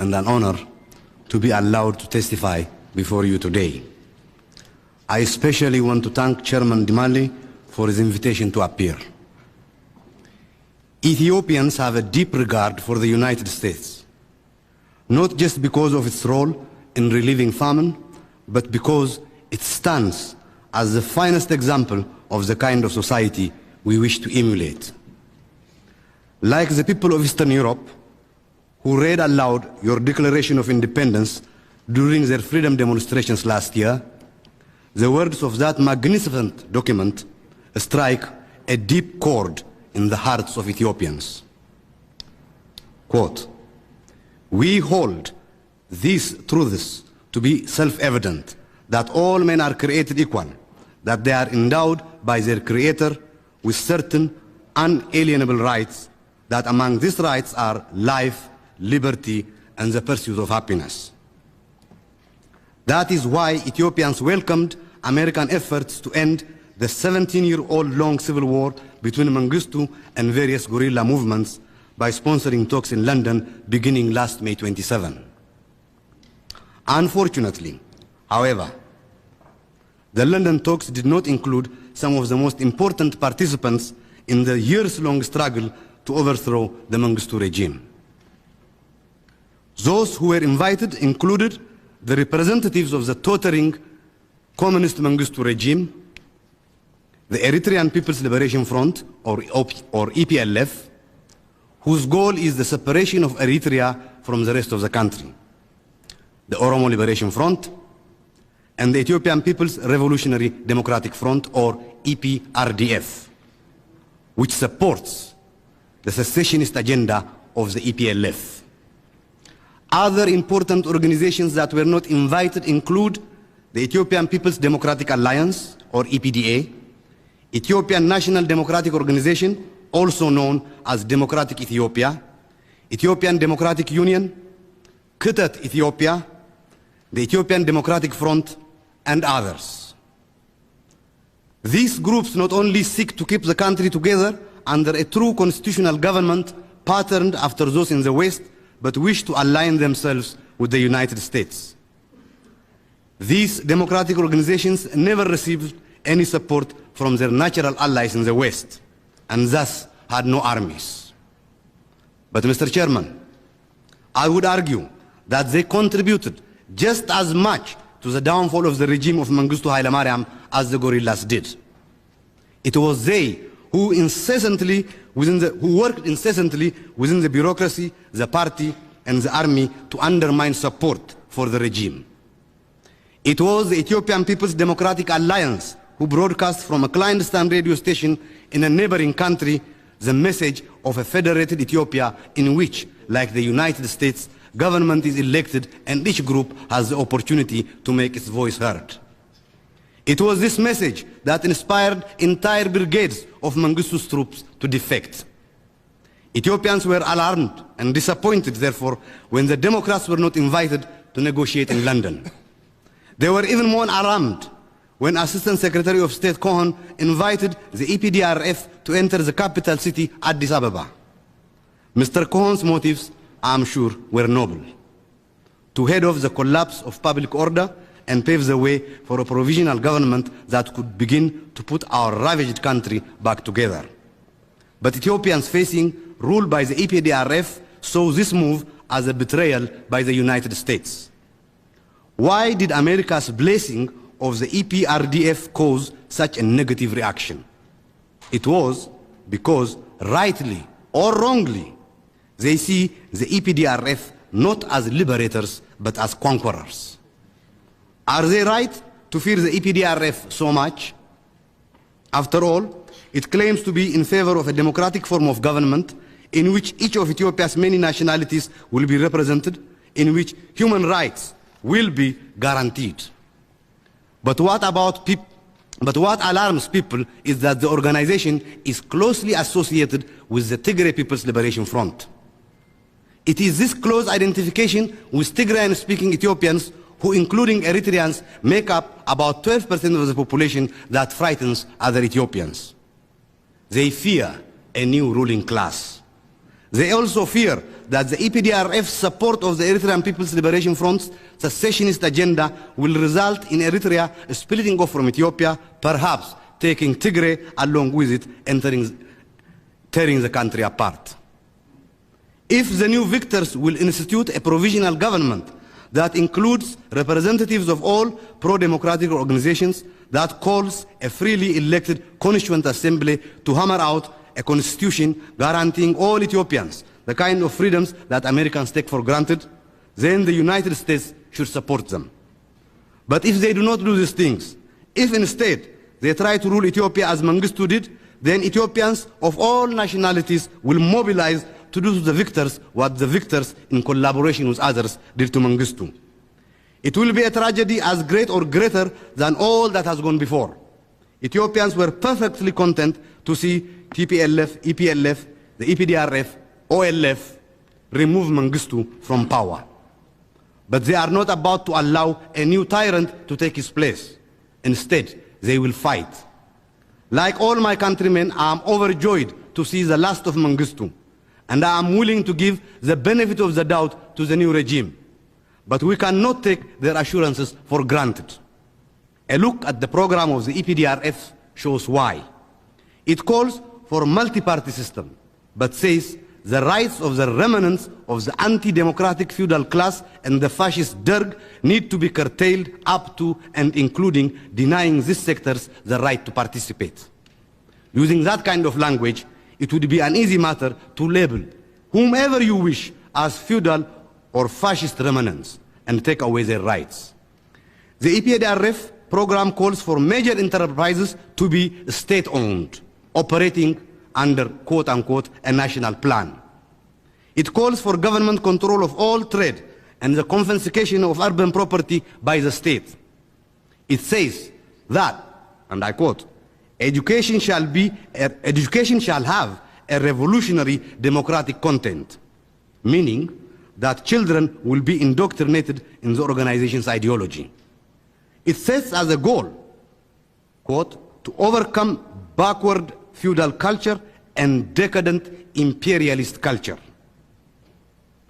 and an honor to be allowed to testify before you today. I especially want to thank Chairman Dimali for his invitation to appear. Ethiopians have a deep regard for the United States, not just because of its role in relieving famine, but because it stands as the finest example of the kind of society we wish to emulate. Like the people of Eastern Europe, who read aloud your Declaration of Independence during their freedom demonstrations last year, the words of that magnificent document strike a deep chord in the hearts of Ethiopians. Quote, "We hold these truths to be self-evident, that all men are created equal, that they are endowed by their Creator with certain unalienable rights, that among these rights are life, liberty, and the pursuit of happiness." That is why Ethiopians welcomed American efforts to end the 17-year-old long civil war between Mengistu and various guerrilla movements by sponsoring talks in London beginning last May 27. Unfortunately, however, the London talks did not include some of the most important participants in the years-long struggle to overthrow the Mengistu regime. Those who were invited included the representatives of the tottering communist Mengistu regime, the Eritrean People's Liberation Front, or EPLF, whose goal is the separation of Eritrea from the rest of the country, the Oromo Liberation Front, and the Ethiopian People's Revolutionary Democratic Front, or EPRDF, which supports the secessionist agenda of the EPLF. Other important organizations that were not invited include the Ethiopian People's Democratic Alliance, or EPDA, Ethiopian National Democratic Organization, also known as Democratic Ethiopia, Ethiopian Democratic Union, Kutat Ethiopia, the Ethiopian Democratic Front, and others. These groups not only seek to keep the country together under a true constitutional government patterned after those in the West, but wish to align themselves with the United States. These democratic organizations never received any support from their natural allies in the West, and thus had no armies. But Mr. Chairman, I would argue that they contributed just as much to the downfall of the regime of Mengistu Haile Mariam as the guerrillas did. It was they who worked incessantly within the bureaucracy, the party, and the army to undermine support for the regime. It was the Ethiopian People's Democratic Alliance who broadcast from a clandestine radio station in a neighboring country the message of a federated Ethiopia in which, like the United States, government is elected and each group has the opportunity to make its voice heard. It was this message that inspired entire brigades of Mengistu's troops to defect. Ethiopians were alarmed and disappointed, therefore, when the Democrats were not invited to negotiate in London. They were even more alarmed when Assistant Secretary of State Cohen invited the EPDRF to enter the capital city, Addis Ababa. Mr. Cohen's motives, I am sure, were noble: to head off the collapse of public order and pave the way for a provisional government that could begin to put our ravaged country back together. But Ethiopians facing rule by the EPDRF saw this move as a betrayal by the United States. Why did America's blessing of the EPRDF cause such a negative reaction? It was because, rightly or wrongly, they see the EPDRF not as liberators but as conquerors. Are they right to fear the EPDRF so much? After all, it claims to be in favor of a democratic form of government in which each of Ethiopia's many nationalities will be represented, in which human rights will be guaranteed. But what alarms people is that the organization is closely associated with the Tigray People's Liberation Front. It is this close identification with Tigrayan-speaking Ethiopians, who, including Eritreans, make up about 12% of the population, that frightens other Ethiopians. They fear a new ruling class. They also fear that the EPDRF's support of the Eritrean People's Liberation Front's secessionist agenda will result in Eritrea splitting off from Ethiopia, perhaps taking Tigray along with it, tearing the country apart. If the new victors will institute a provisional government that includes representatives of all pro-democratic organizations, that calls a freely elected constituent assembly to hammer out a constitution guaranteeing all Ethiopians the kind of freedoms that Americans take for granted, then the United States should support them. But if they do not do these things, if instead they try to rule Ethiopia as Mengistu did, then Ethiopians of all nationalities will mobilize to do to the victors what the victors in collaboration with others did to Mengistu. It will be a tragedy as great or greater than all that has gone before. Ethiopians were perfectly content to see TPLF, EPLF, the EPDRF, OLF remove Mengistu from power. But they are not about to allow a new tyrant to take his place. Instead, they will fight. Like all my countrymen, I am overjoyed to see the last of Mengistu, and I am willing to give the benefit of the doubt to the new regime. But we cannot take their assurances for granted. A look at the program of the EPDRF shows why. It calls for a multi-party system, but says the rights of the remnants of the anti-democratic feudal class and the fascist Derg need to be curtailed up to and including denying these sectors the right to participate. Using that kind of language, it would be an easy matter to label whomever you wish as feudal or fascist remnants and take away their rights. The EPDRF program calls for major enterprises to be state-owned, operating under, quote-unquote, a national plan. It calls for government control of all trade and the confiscation of urban property by the state. It says that, and I quote, education shall have a revolutionary democratic content, meaning that children will be indoctrinated in the organization's ideology. It sets as a goal, quote, to overcome backward feudal culture and decadent imperialist culture,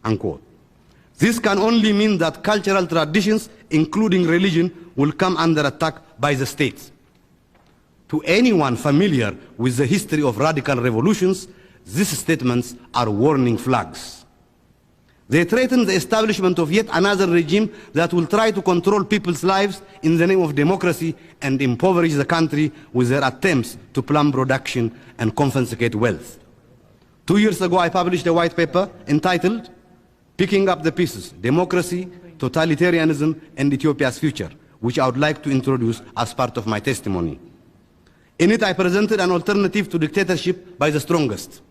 unquote. This can only mean that cultural traditions, including religion, will come under attack by the state. To anyone familiar with the history of radical revolutions, these statements are warning flags. They threaten the establishment of yet another regime that will try to control people's lives in the name of democracy and impoverish the country with their attempts to plumb production and confiscate wealth. 2 years ago, I published a white paper entitled Picking Up the Pieces, Democracy, Totalitarianism, and Ethiopia's Future, which I would like to introduce as part of my testimony. In it, I presented an alternative to dictatorship by the strongest.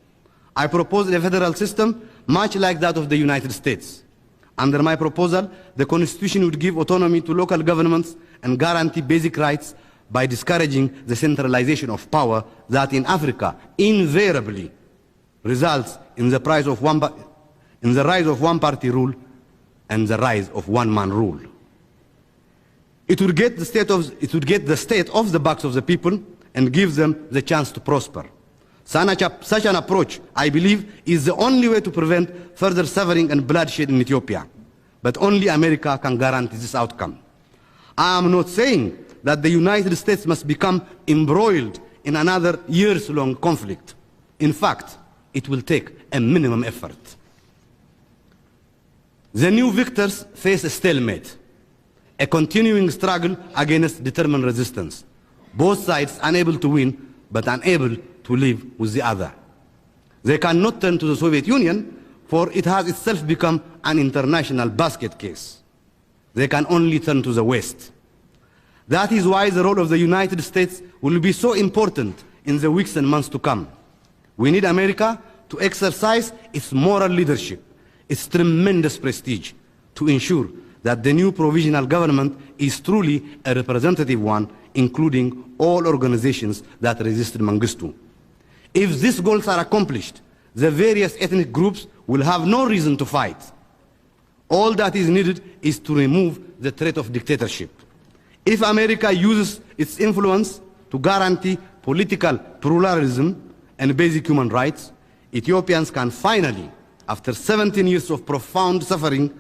I proposed a federal system much like that of the United States. Under my proposal, the Constitution would give autonomy to local governments and guarantee basic rights by discouraging the centralization of power that in Africa invariably results in the rise of one-party rule and the rise of one-man rule. It would get the state off the backs of the people and give them the chance to prosper. Such an approach, I believe, is the only way to prevent further suffering and bloodshed in Ethiopia. But only America can guarantee this outcome. I am not saying that the United States must become embroiled in another years-long conflict. In fact, it will take a minimum effort. The new victors face a stalemate, a continuing struggle against determined resistance. Both sides unable to win, but unable to live with the other. They cannot turn to the Soviet Union, for it has itself become an international basket case. They can only turn to the West. That is why the role of the United States will be so important in the weeks and months to come. We need America to exercise its moral leadership, its tremendous prestige, to ensure that the new provisional government is truly a representative one, including all organizations that resisted Mengistu. If these goals are accomplished, the various ethnic groups will have no reason to fight. All that is needed is to remove the threat of dictatorship. If America uses its influence to guarantee political pluralism and basic human rights, Ethiopians can finally after 17 years of profound suffering,